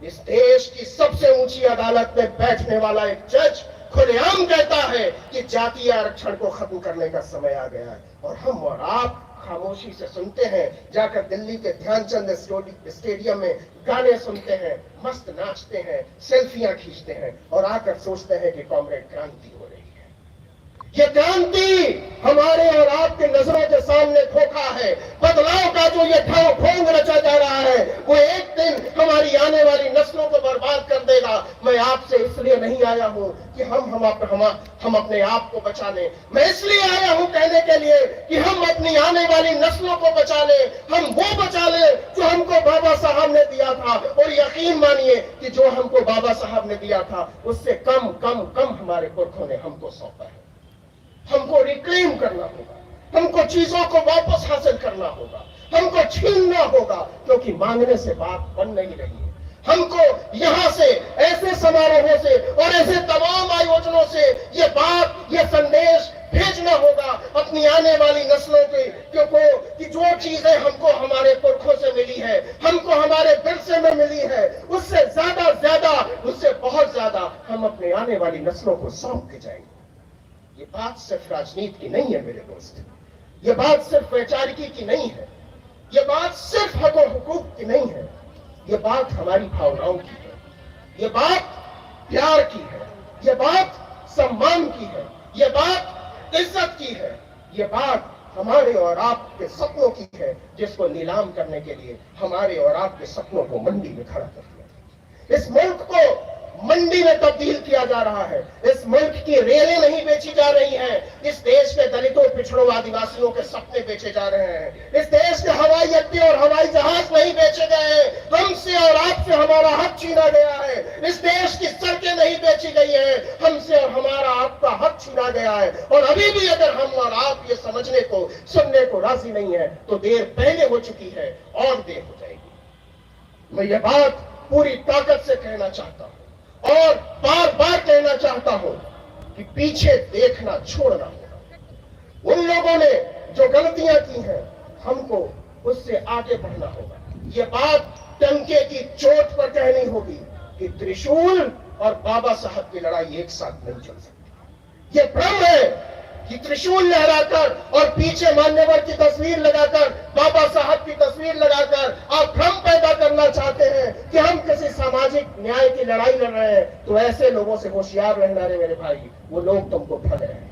इस देश की सबसे ऊंची अदालत में बैठने वाला एक जज खुलेआम कहता है कि जातीय आरक्षण को खत्म करने का समय आ गया है, और हम और आप खामोशी से सुनते हैं। जाकर दिल्ली के ध्यानचंद स्टेडियम में गाने सुनते हैं, मस्त नाचते हैं, सेल्फियां खींचते हैं, और आकर सोचते हैं कि कॉमरेड क्रांति हो रही है। ये क्रांति हमारे और आपके नजरों के सामने धोखा है। बदलाव का जो ये ढोंग रचा जा रहा है, वो एक दिन हमारी आने वाली नस्लों को बर्बाद कर देगा। मैं आपसे इसलिए नहीं आया हूं कि हम अपने आप को बचा लें। मैं इसलिए आया हूं कहने के लिए कि हम अपनी आने वाली नस्लों को बचा लें। हम वो बचा लें जो हमको बाबा साहब ने दिया था, और यकीन मानिए कि जो हमको बाबा साहब ने दिया था उससे कम कम कम हमारे पुरखों ने हमको सौंपा है। हमको रिक्लेम करना होगा, हमको चीजों को वापस हासिल करना होगा, हमको छीनना होगा, क्योंकि मांगने से बात बन नहीं रही है। हमको यहां से, ऐसे समारोहों से और ऐसे तमाम आयोजनों से ये बात, ये संदेश भेजना होगा अपनी आने वाली नस्लों के, क्योंकि जो चीजें हमको हमारे पुरखों से मिली है, हमको हमारे विरसे में मिली है, उससे ज्यादा, उससे बहुत ज्यादा हम अपने आने वाली नस्लों को सौंप के जाएंगे। ये बात सिर्फ राजनीति की नहीं है मेरे दोस्त, ये बात सिर्फ वैचारिकी की नहीं है, ये बात सिर्फ हक और हुकूक की नहीं है, ये बात हमारी भावनाओं की है, ये बात प्यार की है, ये बात सम्मान की है, ये बात इज्जत की है, ये बात हमारे और आपके सपनों की है, जिसको नीलाम करने के लिए हमारे और आपके सपनों को मंडी में खड़ा कर दिया। इस मुल्क को मंडी में तब्दील किया जा रहा है। इस मुल्क की रेलें नहीं बेची जा रही हैं, इस देश के दलितों, पिछड़ों, आदिवासियों के सपने बेचे जा रहे हैं। इस देश के हवाई अड्डे और हवाई जहाज नहीं बेचे गए, हमसे और आपसे हमारा हक छीना गया है। इस देश की सड़कें नहीं बेची गई है, हमसे और हमारा आपका हक छीना गया है। और अभी भी अगर हम और आप ये समझने को, सुनने को राजी नहीं है, तो देर पहले हो चुकी है और देर हो जाएगी। मैं ये बात पूरी ताकत से कहना चाहता हूं और बार बार कहना चाहता हूं कि पीछे देखना छोड़ना होगा। उन लोगों ने जो गलतियां की हैं, हमको उससे आगे बढ़ना होगा। ये बात टंके की चोट पर कहनी होगी कि त्रिशूल और बाबा साहब की लड़ाई एक साथ नहीं चल सकती। ये भ्रम है कि त्रिशूल लहराकर और पीछे मान्यवर की तस्वीर लगाकर, बाबा साहब की तस्वीर लगाकर आप भ्रम पैदा करना चाहते हैं कि हम किसी सामाजिक न्याय की लड़ाई लड़ रहे हैं। तो ऐसे लोगों से होशियार रहना रे मेरे भाई, वो लोग तुमको ठग रहे हैं।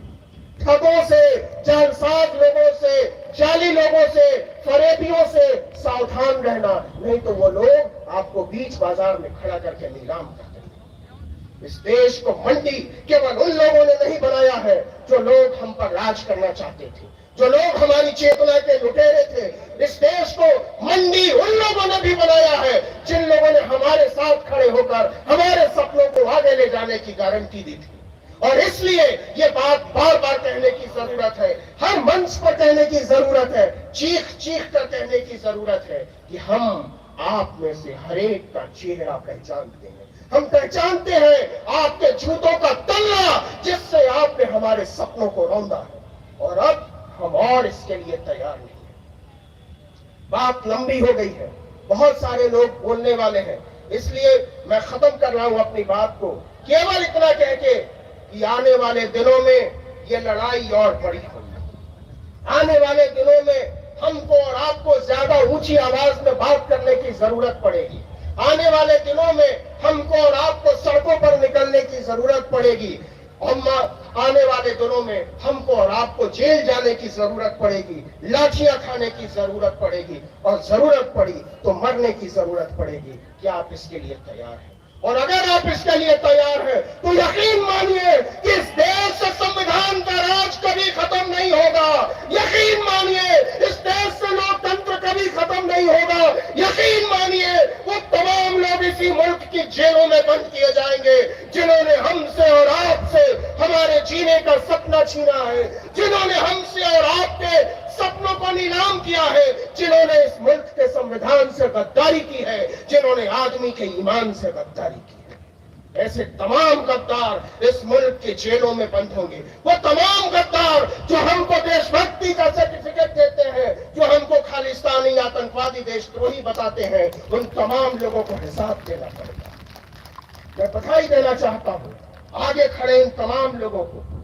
ठगों से, जालसाज लोगों से, जाली लोगों से, फरेबियों से सावधान रहना, नहीं तो वो लोग आपको बीच बाजार में खड़ा करके नीलाम कर देंगे। इस देश को मंडी केवल उन लोगों ने नहीं बनाया है जो लोग हम पर राज करना चाहते थे, जो लोग हमारी चेतना के लुटेरे थे। इस देश को मंडी उन लोगों ने भी बनाया है जिन लोगों ने हमारे साथ खड़े होकर हमारे सपनों को आगे ले जाने की गारंटी दी थी। और इसलिए ये बात बार बार कहने की जरूरत है, हर मंच पर कहने की जरूरत है, चीख चीख कर कहने की जरूरत है कि हम आप में से हर एक का चेहरा पहचानते हैं। हम पहचानते हैं आपके जूतों का तल्ला जिससे आपने हमारे सपनों को रौंदा है, और अब हम और इसके लिए तैयार नहीं है। बात लंबी हो गई है, बहुत सारे लोग बोलने वाले हैं, इसलिए मैं खत्म कर रहा हूं अपनी बात को केवल इतना कह के कि आने वाले दिनों में ये लड़ाई और बड़ी होगी। आने वाले दिनों में हमको और आपको ज्यादा ऊंची आवाज में बात करने की जरूरत पड़ेगी। आने वाले दिनों में हमको और आपको सड़कों पर निकलने की जरूरत पड़ेगी। आने वाले दिनों में हमको और आपको जेल जाने की जरूरत पड़ेगी, लाठियां खाने की जरूरत पड़ेगी, और जरूरत पड़ी तो मरने की जरूरत पड़ेगी। क्या आप इसके लिए तैयार हैं? और अगर आप इसके लिए तैयार हैं तो यकीन मानिए कि इस देश से संविधान का राज कभी खत्म नहीं होगा। यकीन मानिए इस देश से लोकतंत्र कभी खत्म नहीं होगा। यकीन मानिए वो तमाम लोग इसी मुल्क की जेलों में बंद किए जाएंगे जिन्होंने हमसे और आपसे हमारे जीने का सपना छीना है, जिन्होंने हमसे और आपके सपनों को नीलाम किया है, जिन्होंने इस मुल्क के संविधान से गद्दारी की है, जिन्होंने आदमी के ईमान से गद्दारी की है। ऐसे तमाम गद्दार इस मुल्क के जेलों में बंद होंगे। वो तमाम गद्दार जो हमको देशभक्ति का सर्टिफिकेट देते हैं, जो हमको खालिस्तानी आतंकवादी देशद्रोही बताते हैं, उन तमाम लोगों को हिसाब देना पड़ेगा। मैं बधाई देना चाहता हूं आगे खड़े इन तमाम लोगों को